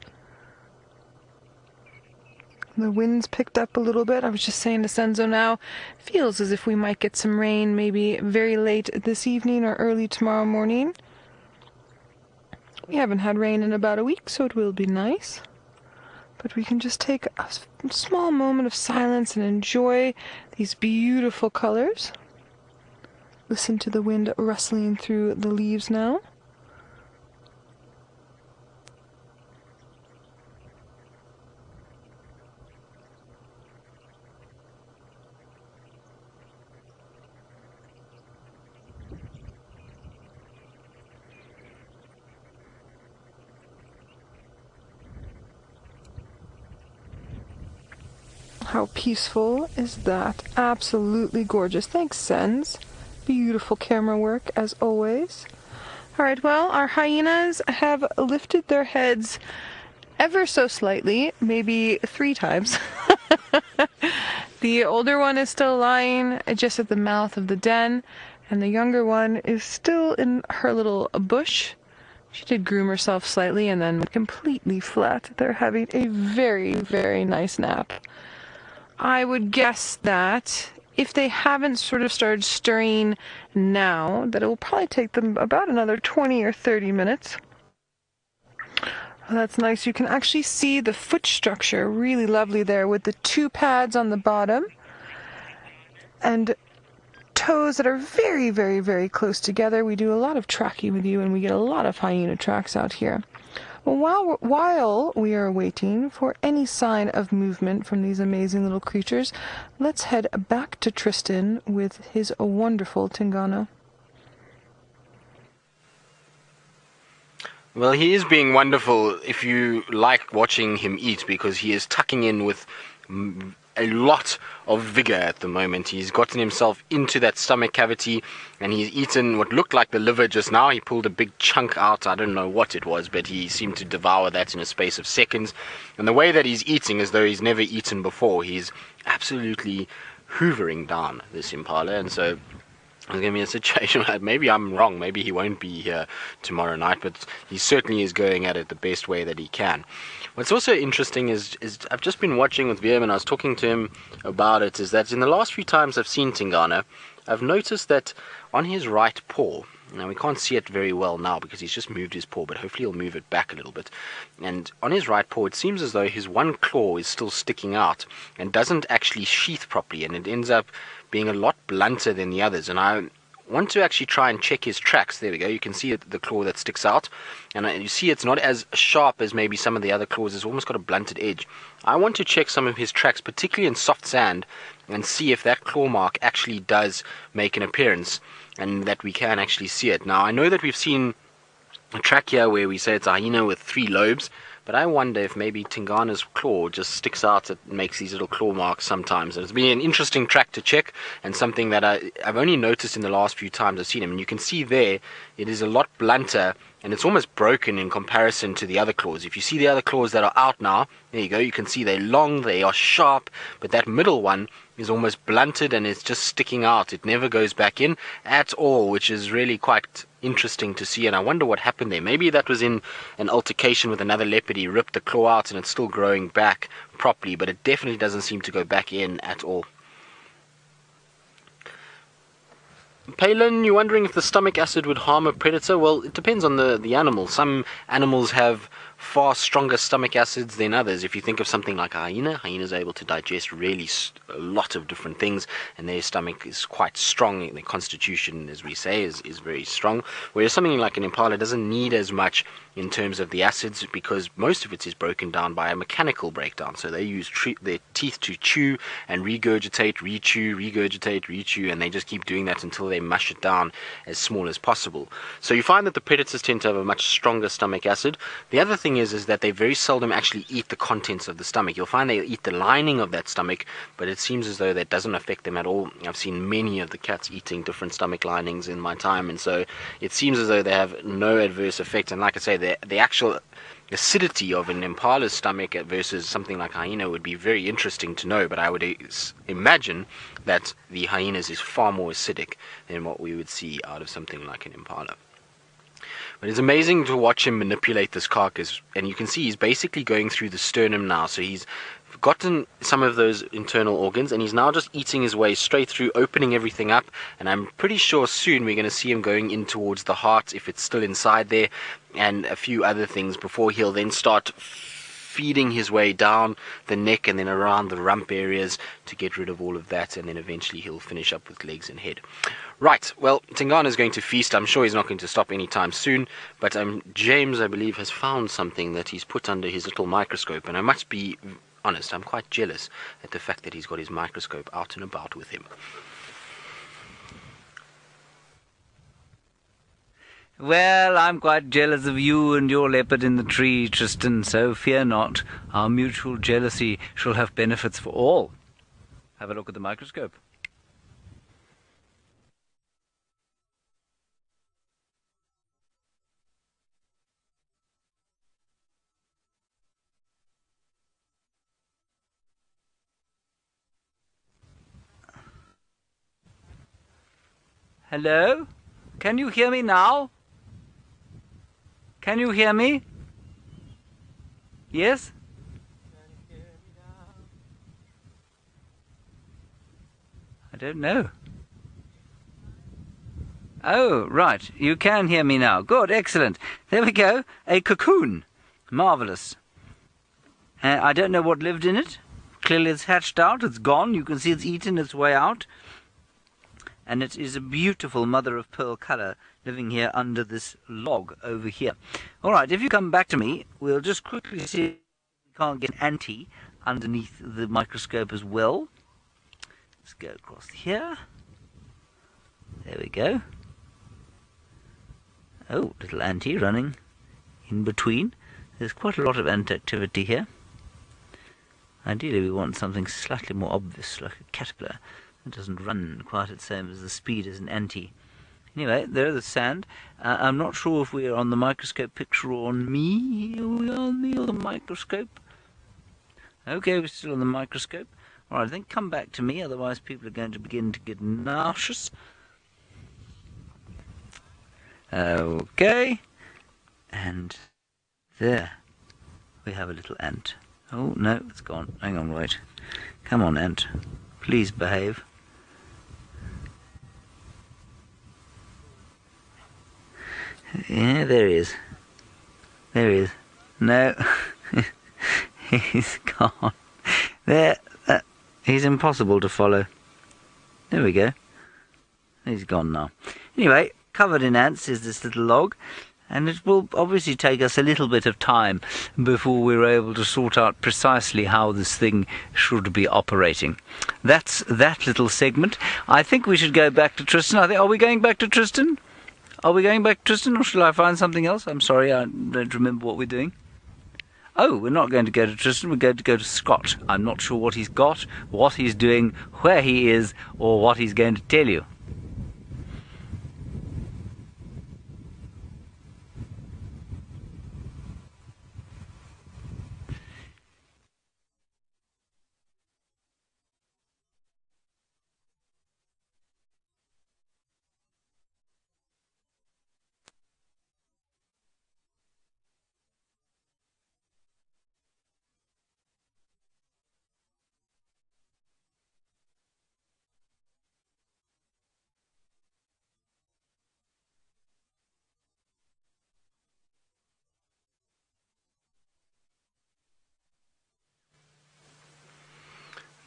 The wind's picked up a little bit. I was just saying to Senzo now, feels as if we might get some rain maybe very late this evening or early tomorrow morning. We haven't had rain in about a week, so it will be nice. But we can just take a small moment of silence and enjoy these beautiful colors. Listen to the wind rustling through the leaves now. How peaceful is that? Absolutely gorgeous. Thanks, Sens. Beautiful camera work, as always. Alright, well, our hyenas have lifted their heads ever so slightly, maybe 3 times. The older one is still lying just at the mouth of the den, and the younger one is still in her little bush. She did groom herself slightly and then completely flat. They're having a very, very nice nap. I would guess that if they haven't sort of started stirring now, that it will probably take them about another 20 or 30 minutes. Oh, that's nice. You can actually see the foot structure, really lovely there, with the 2 pads on the bottom and toes that are very, very, very close together. We do a lot of tracking with you, and we get a lot of hyena tracks out here. Well, while we are waiting for any sign of movement from these amazing little creatures, let's head back to Tristan with his wonderful Tingana. Well, he is being wonderful if you like watching him eat, because he is tucking in with a lot of vigor at the moment. He's gotten himself into that stomach cavity, and he's eaten what looked like the liver just now. He pulled a big chunk out. I don't know what it was, but he seemed to devour that in a space of seconds. And the way that he's eating, as though he's never eaten before, he's absolutely hoovering down this impala. And so there's going to be a situation where maybe I'm wrong, maybe he won't be here tomorrow night, but he certainly is going at it the best way that he can. What's also interesting is I've just been watching with VM, and I was talking to him about it, is that in the last few times I've seen Tingana, I've noticed that on his right paw, now we can't see it very well now because he's just moved his paw, but hopefully he'll move it back a little bit. And on his right paw, it seems as though his one claw is still sticking out and doesn't actually sheath properly, and it ends up being a lot blunter than the others. And I want to actually try and check his tracks. There we go. You can see the claw that sticks out, and you see it's not as sharp as maybe some of the other claws. It's almost got a blunted edge. I want to check some of his tracks, particularly in soft sand, and see if that claw mark actually does make an appearance and that we can actually see it. Now, I know that we've seen a track here where we say it's a hyena with 3 lobes, but I wonder if maybe Tingana's claw just sticks out and makes these little claw marks sometimes. It's been an interesting track to check, and something that I've only noticed in the last few times I've seen him. And you can see there, it is a lot blunter, and it's almost broken in comparison to the other claws. If you see the other claws that are out now, there you go, you can see they're long, they are sharp, but that middle one is almost blunted and it's just sticking out. It never goes back in at all, which is really quite interesting to see, and I wonder what happened there. Maybe that was in an altercation with another leopard. He ripped the claw out and it's still growing back properly, but it definitely doesn't seem to go back in at all. Palin, you're wondering if the stomach acid would harm a predator? Well, it depends on the animal. Some animals have far stronger stomach acids than others. If you think of something like a hyena, hyenas are able to digest really a lot of different things, and their stomach is quite strong, and their constitution, as we say, is very strong. Whereas something like an impala doesn't need as much in terms of the acids, because most of it is broken down by a mechanical breakdown. So they use their teeth to chew and regurgitate, rechew, regurgitate, rechew, and they just keep doing that until they mush it down as small as possible. So you find that the predators tend to have a much stronger stomach acid. The other thing thing is that they very seldom actually eat the contents of the stomach. You'll find they eat the lining of that stomach, but it seems as though that doesn't affect them at all. I've seen many of the cats eating different stomach linings in my time, and so it seems as though they have no adverse effect. And like I say, the actual acidity of an impala's stomach versus something like hyena would be very interesting to know, but I would imagine that the hyenas is far more acidic than what we would see out of something like an impala. But it's amazing to watch him manipulate this carcass, and you can see he's basically going through the sternum now, so he's gotten some of those internal organs, and he's now just eating his way straight through, opening everything up, and I'm pretty sure soon we're going to see him going in towards the heart, if it's still inside there, and a few other things, before he'll then start feeding his way down the neck and then around the rump areas to get rid of all of that, and then eventually he'll finish up with legs and head. Right, well, Tingana is going to feast. I'm sure he's not going to stop anytime soon, but James, I believe, has found something that he's put under his little microscope, and I must be honest, I'm quite jealous at the fact that he's got his microscope out and about with him. Well, I'm quite jealous of you and your leopard in the tree, Tristan, so fear not. Our mutual jealousy shall have benefits for all. Have a look at the microscope. Hello? Can you hear me now? Can you hear me? Yes? I don't know. Oh, right. You can hear me now. Good, excellent. There we go. A cocoon. Marvellous. I don't know what lived in it. Clearly it's hatched out. It's gone. You can see it's eaten its way out. And it is a beautiful mother-of-pearl colour living here under this log over here. All right, if you come back to me, we'll just quickly see if we can't get an ante underneath the microscope as well. Let's go across here. There we go. Oh, little ante running in between. There's quite a lot of ant activity here. Ideally, we want something slightly more obvious, like a caterpillar. It doesn't run quite the same as the speed as an ante. Anyway, there's the sand. I'm not sure if we're on the microscope picture or on me. Are we on me or the microscope? Okay, we're still on the microscope. Alright, I think come back to me, otherwise people are going to begin to get nauseous. Okay. And there we have a little ant. Oh, no, it's gone. Hang on, wait. Come on, ant. Please behave. Yeah, there he is. There he is. No. He's gone. There. He's impossible to follow. There we go. He's gone now. Anyway, covered in ants is this little log, and it will obviously take us a little bit of time before we're able to sort out precisely how this thing should be operating. That's that little segment. I think we should go back to Tristan. Are we going back to Tristan? Are we going back to Tristan, or shall I find something else? I'm sorry, I don't remember what we're doing. Oh, we're not going to go to Tristan, we're going to go to Scott. I'm not sure what he's got, what he's doing, where he is, or what he's going to tell you.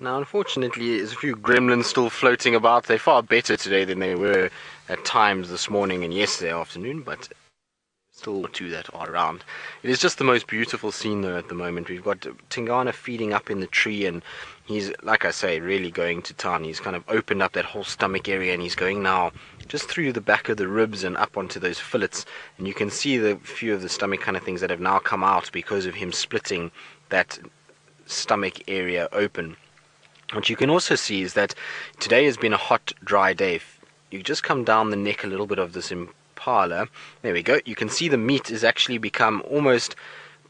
Now, unfortunately, there's a few gremlins still floating about. They're far better today than they were at times this morning and yesterday afternoon, but Still two that are around. It is just the most beautiful scene though at the moment. We've got Tingana feeding up in the tree, and he's, like I say, really going to town. He's kind of opened up that whole stomach area, and he's going now just through the back of the ribs and up onto those fillets, and you can see the few of the stomach kind of things that have now come out because of him splitting that stomach area open. What you can also see is that today has been a hot, dry day. You just come down the neck a little bit of this impala. There we go. You can see the meat has actually become almost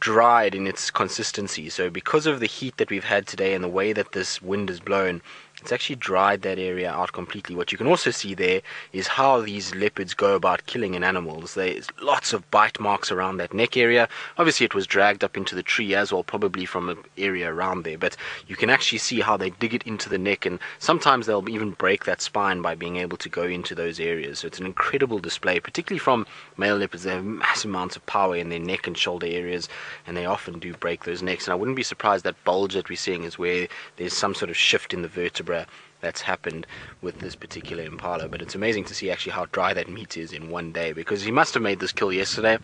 dried in its consistency. So because of the heat that we've had today and the way that this wind has blown, it's actually dried that area out completely. What you can also see there is how these leopards go about killing an animal. There's lots of bite marks around that neck area. Obviously it was dragged up into the tree as well, probably from an area around there, but you can actually see how they dig it into the neck, and sometimes they'll even break that spine by being able to go into those areas. So it's an incredible display, particularly from male leopards. They have massive amounts of power in their neck and shoulder areas, and they often do break those necks. And I wouldn't be surprised that bulge that we're seeing is where there's some sort of shift in the vertebra that's happened with this particular impala. But it's amazing to see actually how dry that meat is in one day, because he must have made this kill yesterday.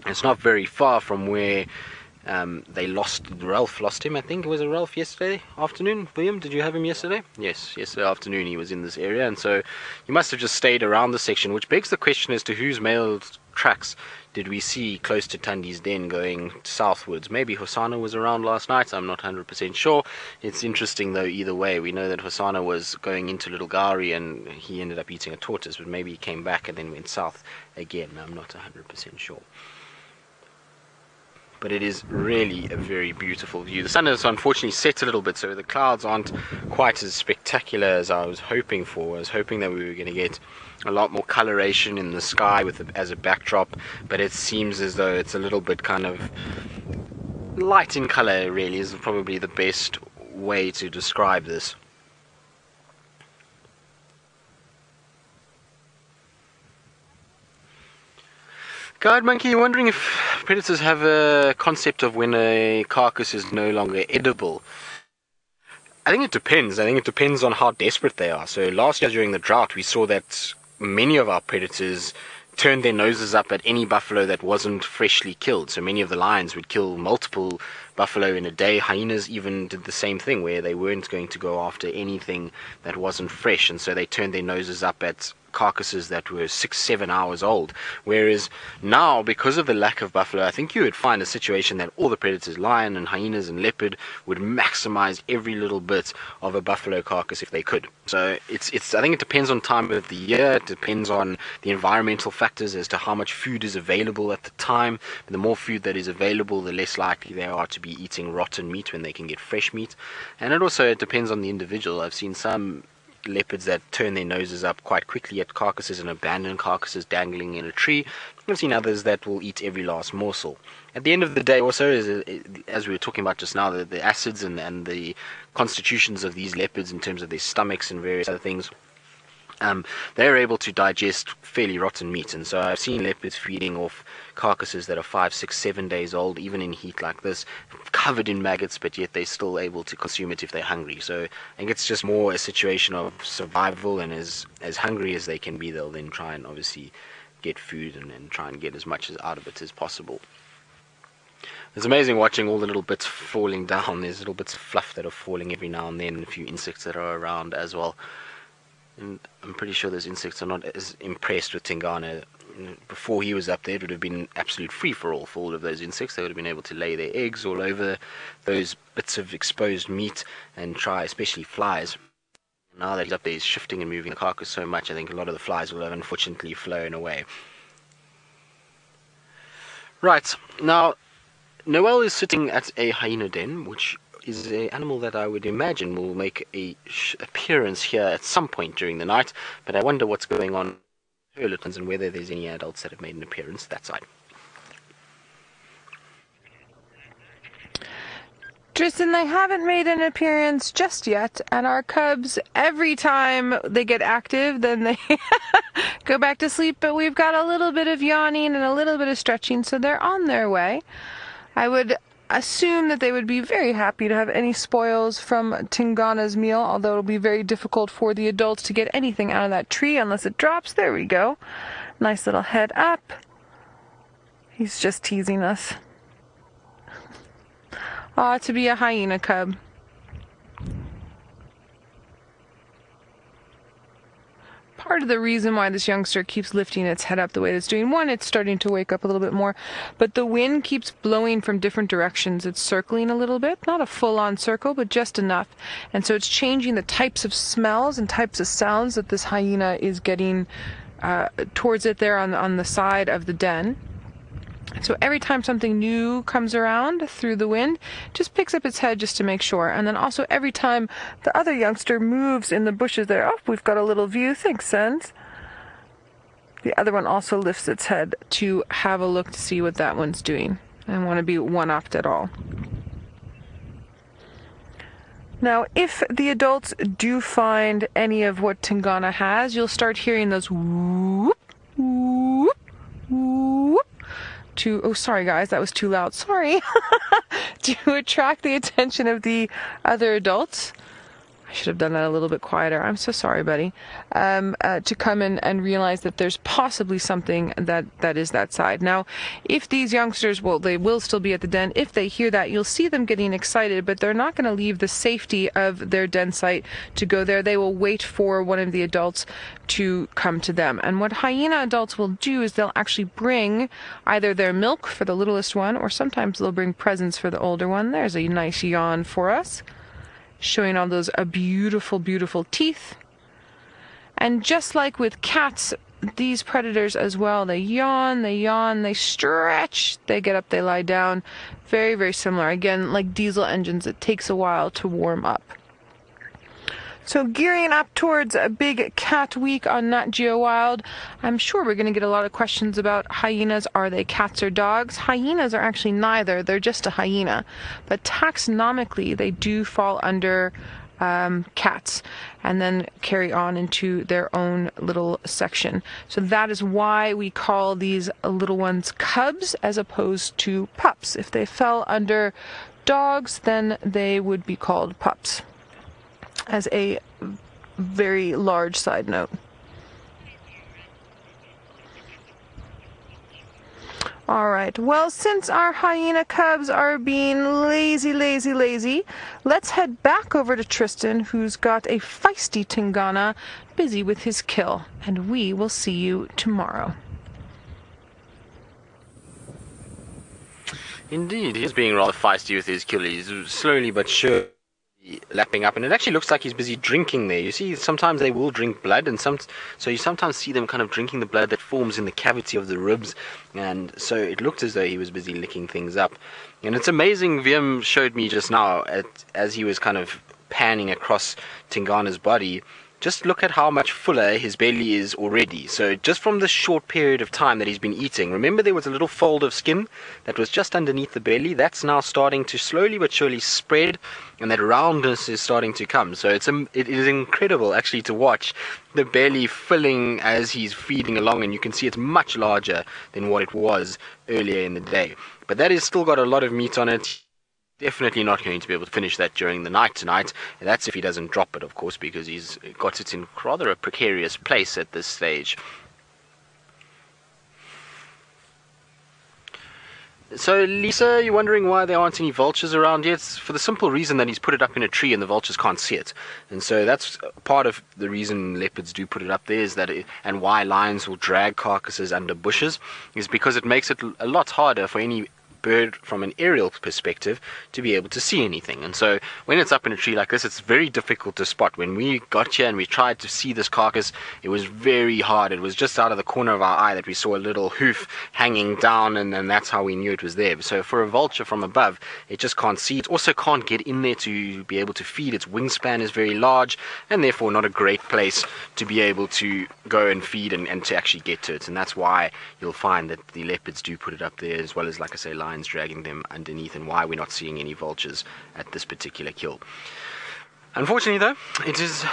It's not very far from where Ralph lost him. I think it was Ralph yesterday afternoon. William, did you have him yesterday? Yes, yesterday afternoon he was in this area, and so he must have just stayed around the section, which begs the question as to whose male tracks did we see close to Tundi's den going southwards. Maybe Hosana was around last night, I'm not 100% sure. It's interesting though, either way. We know that Hosana was going into Little Gowrie and he ended up eating a tortoise, but maybe he came back and then went south again. I'm not 100% sure. But it is really a very beautiful view. The sun has unfortunately set a little bit, so the clouds aren't quite as spectacular as I was hoping for. I was hoping that we were going to get a lot more coloration in the sky as a backdrop, but it seems as though it's a little bit kind of light in color, really, is probably the best way to describe this. Guide Monkey, wondering if predators have a concept of when a carcass is no longer edible. I think it depends. I think it depends on how desperate they are. So last year during the drought, we saw that many of our predators turned their noses up at any buffalo that wasn't freshly killed. So many of the lions would kill multiple buffalo in a day. Hyenas even did the same thing, where they weren't going to go after anything that wasn't fresh, and so they turned their noses up at carcasses that were 6-7 hours old. Whereas now, because of the lack of buffalo, I think you would find a situation that all the predators, lion and hyenas and leopard, would maximize every little bit of a buffalo carcass if they could. So I think it depends on time of the year. It depends on the environmental factors as to how much food is available at the time. The more food that is available, the less likely they are to be eating rotten meat when they can get fresh meat. And it depends on the individual. I've seen some leopards that turn their noses up quite quickly at carcasses and abandon carcasses dangling in a tree. I've seen others that will eat every last morsel. At the end of the day also, as we were talking about just now, the acids and the constitutions of these leopards in terms of their stomachs and various other things, they're able to digest fairly rotten meat. And so I've seen leopards feeding off carcasses that are 5, 6, 7 days old, even in heat like this, covered in maggots, but yet they're still able to consume it if they're hungry. So I think it's just more a situation of survival, and as hungry as they can be, they'll then try and obviously get food and try and get as much out of it as possible. It's amazing watching all the little bits falling down. There's little bits of fluff that are falling every now and then, a few insects that are around as well. And I'm pretty sure those insects are not as impressed with Tingana. Before he was up there, it would have been absolute free-for-all for all of those insects. They would have been able to lay their eggs all over those bits of exposed meat and try, especially flies. Now that he's up there, he's shifting and moving the carcass so much, I think a lot of the flies will have unfortunately flown away. Right, now Noel is sitting at a hyena den, which is an animal that I would imagine will make a appearance here at some point during the night, but I wonder what's going on with her littles and whether there's any adults that have made an appearance that side. Tristan, they haven't made an appearance just yet, and our cubs, every time they get active, then they go back to sleep, but we've got a little bit of yawning and a little bit of stretching, so they're on their way. I would assume that they would be very happy to have any spoils from Tingana's meal, although it'll be very difficult for the adults to get anything out of that tree unless it drops. There we go. Nice little head up. He's just teasing us. Ah, to be a hyena cub. Part of the reason why this youngster keeps lifting its head up the way it's doing, one, it's starting to wake up a little bit more, but the wind keeps blowing from different directions. It's circling a little bit, not a full-on circle, but just enough. And so it's changing the types of smells and types of sounds that this hyena is getting towards it there on the side of the den. So every time something new comes around through the wind, just picks up its head just to make sure. And then also every time the other youngster moves in the bushes there, oh, we've got a little view, thanks, Sens. The other one also lifts its head to have a look to see what that one's doing. I don't want to be one-upped at all. Now, if the adults do find any of what Tingana has, you'll start hearing those whoop, whoop, whoop. Oh, sorry guys, that was too loud. Sorry. To attract the attention of the other adults. I should have done that a little bit quieter. I'm so sorry, buddy. To come in and realize that there's possibly something that is that side. Now, if these youngsters, well, they will still be at the den. If they hear that, you'll see them getting excited, but they're not going to leave the safety of their den site to go there. They will wait for one of the adults to come to them. And what hyena adults will do is they'll actually bring either their milk for the littlest one, or sometimes they'll bring presents for the older one. There's a nice yawn for us, showing all those beautiful, beautiful teeth. And just like with cats, these predators as well, they yawn, they stretch, they get up, they lie down. Very, very similar. Again, like diesel engines, it takes a while to warm up. So gearing up towards a big cat week on Nat Geo Wild, I'm sure we're going to get a lot of questions about hyenas. Are they cats or dogs? Hyenas are actually neither. They're just a hyena. But taxonomically, they do fall under cats and then carry on into their own little section. So that is why we call these little ones cubs as opposed to pups. If they fell under dogs, then they would be called pups. As a very large side note. Alright, well, since our hyena cubs are being lazy, let's head back over to Tristan, who's got a feisty Tingana busy with his kill, and we will see you tomorrow. Indeed, he's being rather feisty with his kill. He's slowly but surely lapping up, and it actually looks like he's busy drinking there. You see, sometimes they will drink blood, and so you sometimes see them kind of drinking the blood that forms in the cavity of the ribs, and so it looked as though he was busy licking things up. And it's amazing, Wiem showed me just now, as he was kind of panning across Tingana's body, just look at how much fuller his belly is already. So just from this short period of time that he's been eating, remember there was a little fold of skin that was just underneath the belly. That's now starting to slowly but surely spread, and that roundness is starting to come. So it is incredible actually to watch the belly filling as he's feeding along, and you can see it's much larger than what it was earlier in the day. But that has still got a lot of meat on it. Definitely not going to be able to finish that during the night tonight. And that's if he doesn't drop it, of course, because he's got it in rather a precarious place at this stage. So, Lisa, you're wondering why there aren't any vultures around yet? It's for the simple reason that he's put it up in a tree and the vultures can't see it. And so that's part of the reason leopards do put it up there, is that and why lions will drag carcasses under bushes, is because it makes it a lot harder for any bird from an aerial perspective to be able to see anything. And so when it's up in a tree like this, it's very difficult to spot. When we got here and we tried to see this carcass, it was very hard. It was just out of the corner of our eye that we saw a little hoof hanging down, and then that's how we knew it was there. So for a vulture from above, it just can't see. It also can't get in there to be able to feed. Its wingspan is very large, and therefore not a great place to be able to go and feed and to actually get to it. And that's why you'll find that the leopards do put it up there, as well as, like I say, lions dragging them underneath, and why we're not seeing any vultures at this particular kill. Unfortunately, though, it is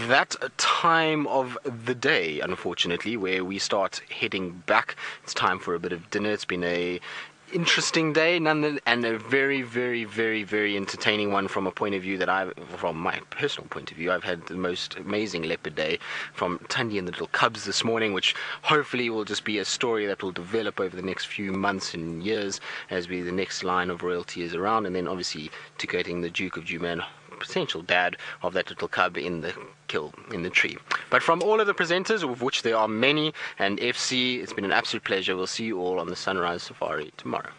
that time of the day, unfortunately, where we start heading back. It's time for a bit of dinner. It's been a interesting day, and a very, very, very, very entertaining one from a point of view from my personal point of view. I've had the most amazing leopard day from Tundi and the little cubs this morning, which hopefully will just be a story that will develop over the next few months and years as the next line of royalty is around, and then obviously to getting the Duke of Djuma and potential dad of that little cub in the kill in the tree. But from all of the presenters, of which there are many, and FC, it's been an absolute pleasure. We'll see you all on the Sunrise Safari tomorrow.